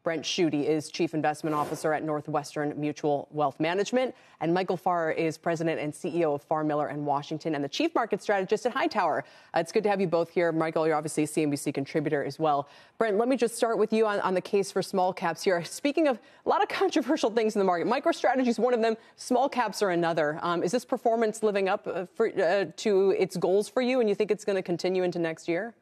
Brent Schutte is Chief Investment Officer at Northwestern Mutual Wealth Management. And Michael Farr is President and CEO of Farr, Miller & Washington and the Chief Market Strategist at Hightower. It's good to have you both here. Michael, you're obviously a CNBC contributor as well. Brent, let me just start with you on the case for small caps here. Speaking of a lot of controversial things in the market, MicroStrategy is one of them. Small caps are another. Is this performance living up to its goals for you, and you think it's going to continue into next year?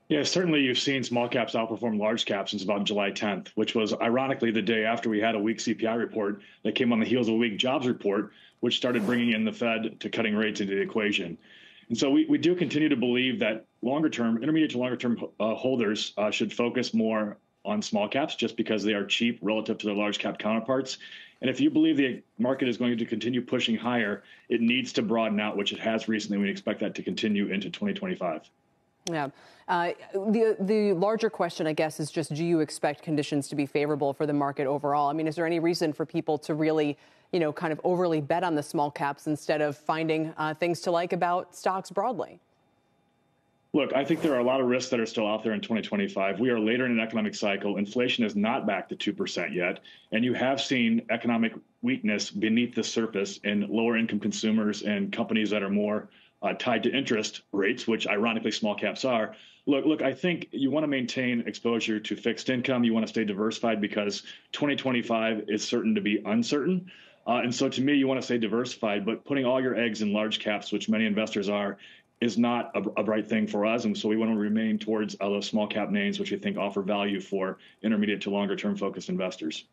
Yeah, certainly you've seen small caps outperform large caps since about July 10th, which was ironically the day after we had a weak CPI report that came on the heels of a weak jobs report, which started bringing in the Fed to cutting rates into the equation. And so we do continue to believe that intermediate to longer term holders should focus more on small caps just because they are cheap relative to their large cap counterparts. And if you believe the market is going to continue pushing higher, it needs to broaden out, which it has recently. We expect that to continue into 2025. Yeah. The larger question, I guess, is just, do you expect conditions to be favorable for the market overall? I mean, is there any reason for people to really, kind of overly bet on the small caps instead of finding things to like about stocks broadly? Look, I think there are a lot of risks that are still out there in 2025. We are later in an economic cycle. Inflation is not back to 2% yet. And you have seen economic weakness beneath the surface in lower income consumers and companies that are more tied to interest rates, which ironically small caps are. Look, I think you want to maintain exposure to fixed income. You want to stay diversified because 2025 is certain to be uncertain. And so to me, you want to stay diversified, but putting all your eggs in large caps, which many investors are, is not a right thing for us. And so we want to remain towards those small cap names, which we think offer value for intermediate to longer term focused investors.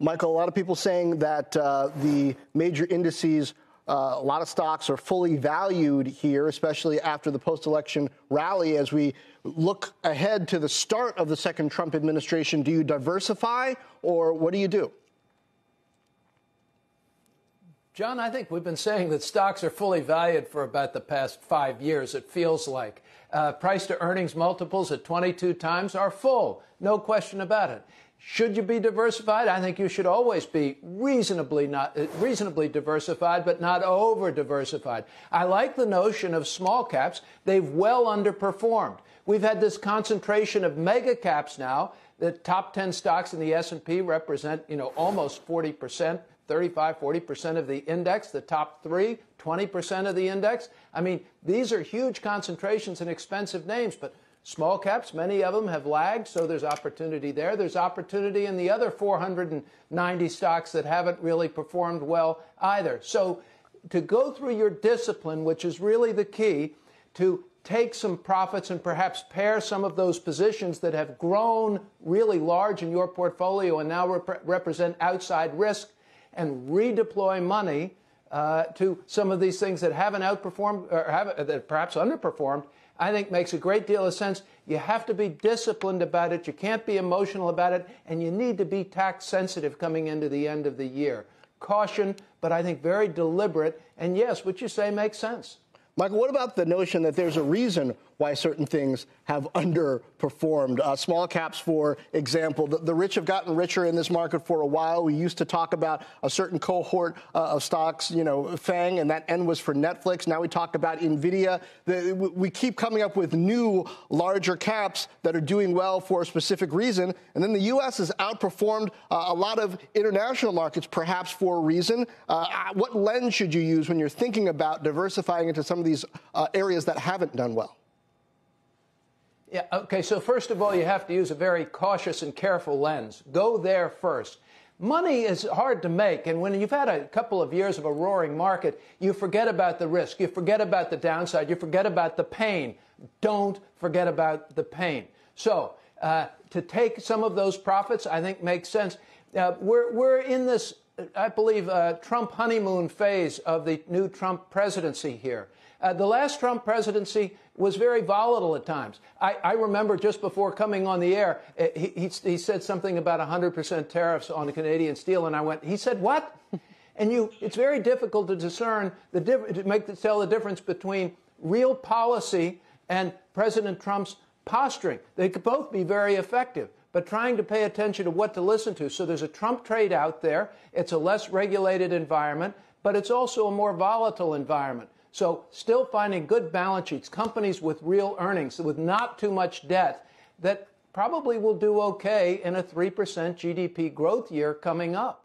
Michael, a lot of people saying that the major indices, a lot of stocks are fully valued here, especially after the post-election rally. As we look ahead to the start of the second Trump administration, do you diversify or what do you do? John, I think we've been saying that stocks are fully valued for about the past 5 years, it feels like. Price to earnings multiples at 22 times are full. No question about it. Should you be diversified? I think you should always be reasonably diversified, but not over-diversified. I like the notion of small caps. They've well underperformed. We've had this concentration of mega caps now. The top 10 stocks in the S&P represent, almost 40%, 35, 40% of the index. The top 3, 20% of the index. I mean, these are huge concentrations in expensive names, but small caps, many of them have lagged, so there's opportunity there. There's opportunity in the other 490 stocks that haven't really performed well either. So to go through your discipline, which is really the key, to take some profits and perhaps pair some of those positions that have grown really large in your portfolio and now represent outside risk and redeploy money to some of these things that haven't outperformed or that perhaps underperformed, I think makes a great deal of sense. You have to be disciplined about it. You can't be emotional about it. And you need to be tax sensitive coming into the end of the year. Caution, but I think very deliberate. And yes, what you say makes sense. Michael, what about the notion that there's a reason why certain things have underperformed? Small caps, for example, the rich have gotten richer in this market for a while. We used to talk about a certain cohort of stocks, FANG, and that N was for Netflix. Now we talk about NVIDIA. We keep coming up with new, larger caps that are doing well for a specific reason. And then the U.S. has outperformed a lot of international markets, perhaps for a reason. What lens should you use when you're thinking about diversifying into some of these areas that haven't done well? Yeah, okay, so first of all, you have to use a very cautious and careful lens. Go there first. Money is hard to make, and when you've had a couple of years of a roaring market, you forget about the risk, you forget about the downside, you forget about the pain. Don't forget about the pain. So to take some of those profits, I think makes sense. We're in this, I believe, Trump honeymoon phase of the new Trump presidency here. The last Trump presidency was very volatile at times. I remember just before coming on the air, he said something about 100% tariffs on Canadian steel, and I went, he said what? And it's very difficult to discern tell the difference between real policy and President Trump's posturing. They could both be very effective, but trying to pay attention to what to listen to. So there's a Trump trade out there. It's a less regulated environment, but it's also a more volatile environment. So still finding good balance sheets, companies with real earnings, with not too much debt, that probably will do okay in a 3% GDP growth year coming up.